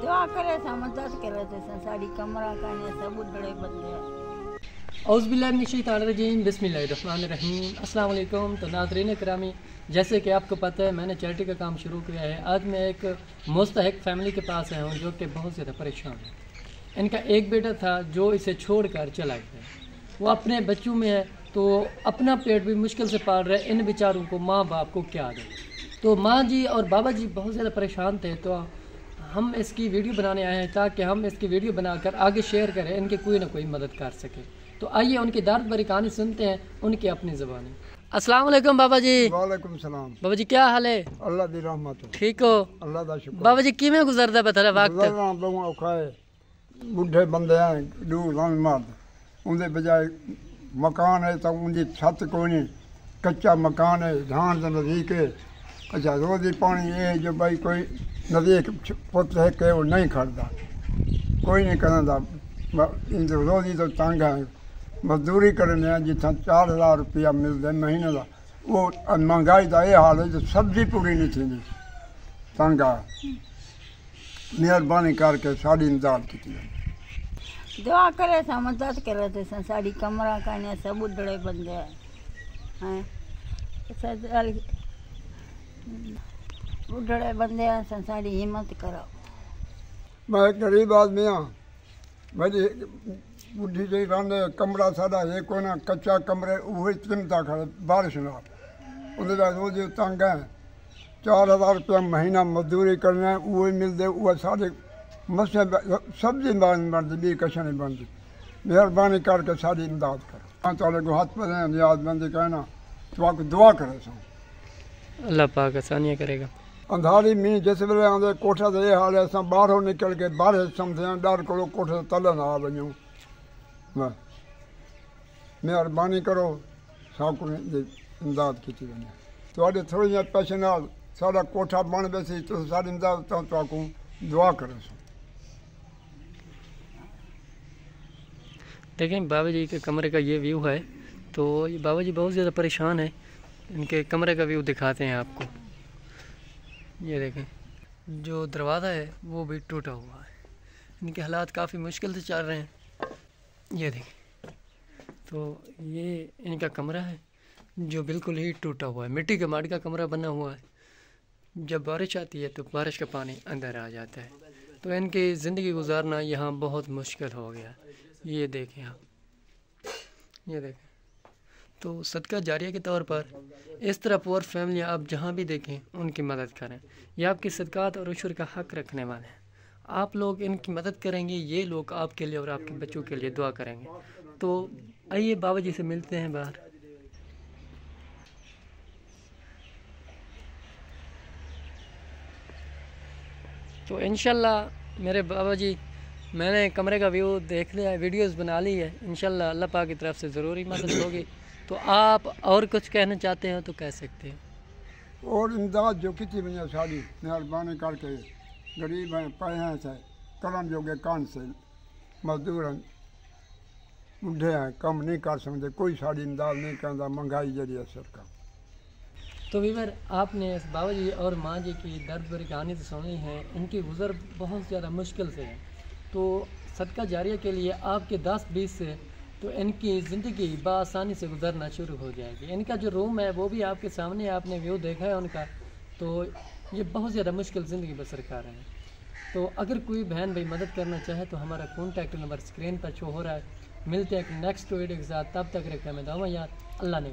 दुआ करे मदद करे साड़ी कमरा काने सब उड़े बंदे औज़ुबिल्लाहिमिनश्शैतानिर्रजीम बिस्मिल्लाहिर्रहमानिर्रहीम अस्सलाम वालेकुम। तो नाज़रीन करामी, जैसे कि आपको पता है मैंने चैरिटी का काम शुरू किया है। आज मैं एक मुस्तहिक फ़ैमिली के पास आया हूँ जो कि बहुत ज़्यादा परेशान है। इनका एक बेटा था जो इसे छोड़कर चला गया। वो अपने बच्चों में है तो अपना पेट भी मुश्किल से पाल रहे। इन बेचारों को माँ बाप को क्या दे। तो माँ जी और बाबा जी बहुत ज़्यादा परेशान थे, तो हम इसकी वीडियो बनाने आए हैं ताकि हम इसकी वीडियो बनाकर आगे शेयर करें, इनकी कोई ना कोई मदद कर सके। तो आइए उनकी दर्द भरी कहानी सुनते हैं उनकी अपनी ज़बानी। अस्सलाम वालेकुम बाबा जी। वालेकुम सलाम। बाबा जी क्या हाल है? अल्लाह दी रहमत है। ठीक हो? अल्लाह दा शुक्र। बाबा जी किवें गुजरदा बता वक्त? बहुत औखा है। बुढ़े बंदे हैं, दूर मर्द, उनके बजाय मकान है तो उनकी छत कोई नहीं, कच्चा मकान है, धान का नज़दीक है। अच्छा रोजी पानी ये जो भाई कोई नज़दीक पुत है कि वो नहीं खड़ता, कोई नहीं करता। रोजी तो तंग है, मजदूरी करने जितना 4000 रुपया मिलता महीने का, वो महंगाई का यह हाल है जो सब्जी पूरी नहीं थी। तंग आ मेहरबानी करके साड़ी इमदाद की दुआ करे मदद करे साड़ी कमरा काने सब उड़े बंदे हैं उड़े बंदे हैं साड़ी हिम्मत करो। मैं गरीब आदमी हाँ, मेरी बुढ़ी जी रहने कमरा साड़ा ये को ना कच्चा कमरे वही चिमता खड़े बारिश ना उन्हें रोज तंग है। 4000 रुपया महीना मजदूरी करना वही मिलते, वह सारे मसले सब्जी बनती भी कश नहीं बनती। मेहरबानी करके सारी इमदाद करो। हाँ तो को हाथ पर यादबंदी कहना तो आपको दुआ करे सो अल्लाह पाक आसानियाँ करेगा। अंधारी मीह जिस वे आते कोठा तो यह हाल है, अस बाहरों निकल के बाहर समझे डर को कोठे तले ना आ वजूँ। मेहरबानी करो साकू इमदाद की वजे थोड़े थोड़ी पैसे नाल सारा कोठा बन बैसी तो सारी इमदाद तो दुआ करो। देखें बाबा जी के कमरे का ये व्यू है। तो ये बाबा जी बहुत ज़्यादा परेशान है। इनके कमरे का व्यू दिखाते हैं आपको। ये देखें जो दरवाज़ा है वो भी टूटा हुआ है। इनके हालात काफ़ी मुश्किल से चल रहे हैं। ये देखें तो ये इनका कमरा है जो बिल्कुल ही टूटा हुआ है। मिट्टी का माटी का कमरा बना हुआ है। जब बारिश आती है तो बारिश का पानी अंदर आ जाता है। तो इनकी ज़िंदगी गुजारना यहाँ बहुत मुश्किल हो गया। ये देखें आप, ये देखें। तो सदका जारिया के तौर पर इस तरह पुअर फैमिली आप जहाँ भी देखें उनकी मदद करें। ये आपकी सदकात और उशर का हक़ रखने वाले हैं। आप लोग इनकी मदद करेंगे, ये लोग आपके लिए और आपके बच्चों के लिए दुआ करेंगे। तो आइए बाबा जी से मिलते हैं बाहर। तो इंशाल्लाह मेरे बाबा जी, मैंने कमरे का व्यू देख लिया है, वीडियोस बना ली है। इंशाल्लाह अल्लाह पाक की तरफ से ज़रूरी मदद होगी। तो आप और कुछ कहना चाहते हैं तो कह सकते हैं। और इमदाद जो की वजह साड़ी मेहरबानी करके गरीब हैं पे हैं से करन जोगे कान से मजदूर हैं बुढ़े हैं कम नहीं कर सकते, कोई साड़ी इमदाद नहीं करता, महंगाई जरिए सरकार। तो वीवर आपने इस बाबा जी और माँ जी की दर्द भरी कहानी तो सुनी है। इनकी गुज़र बहुत ज़्यादा मुश्किल से है। तो सदका जारिया के लिए आपके 10-20 से तो इनकी ज़िंदगी बआसानी से गुजरना शुरू हो जाएगी। इनका जो रूम है वो भी आपके सामने आपने व्यू देखा है उनका। तो ये बहुत ज़्यादा मुश्किल ज़िंदगी बसर कर रहे हैं। तो अगर कोई बहन भाई मदद करना चाहे तो हमारा कॉन्टैक्ट नंबर स्क्रीन पर शो हो रहा है। मिलते हैं नेक्स्ट वीडियो के साथ, तब तक रखें मैं दुआ याद। अल्लाह ने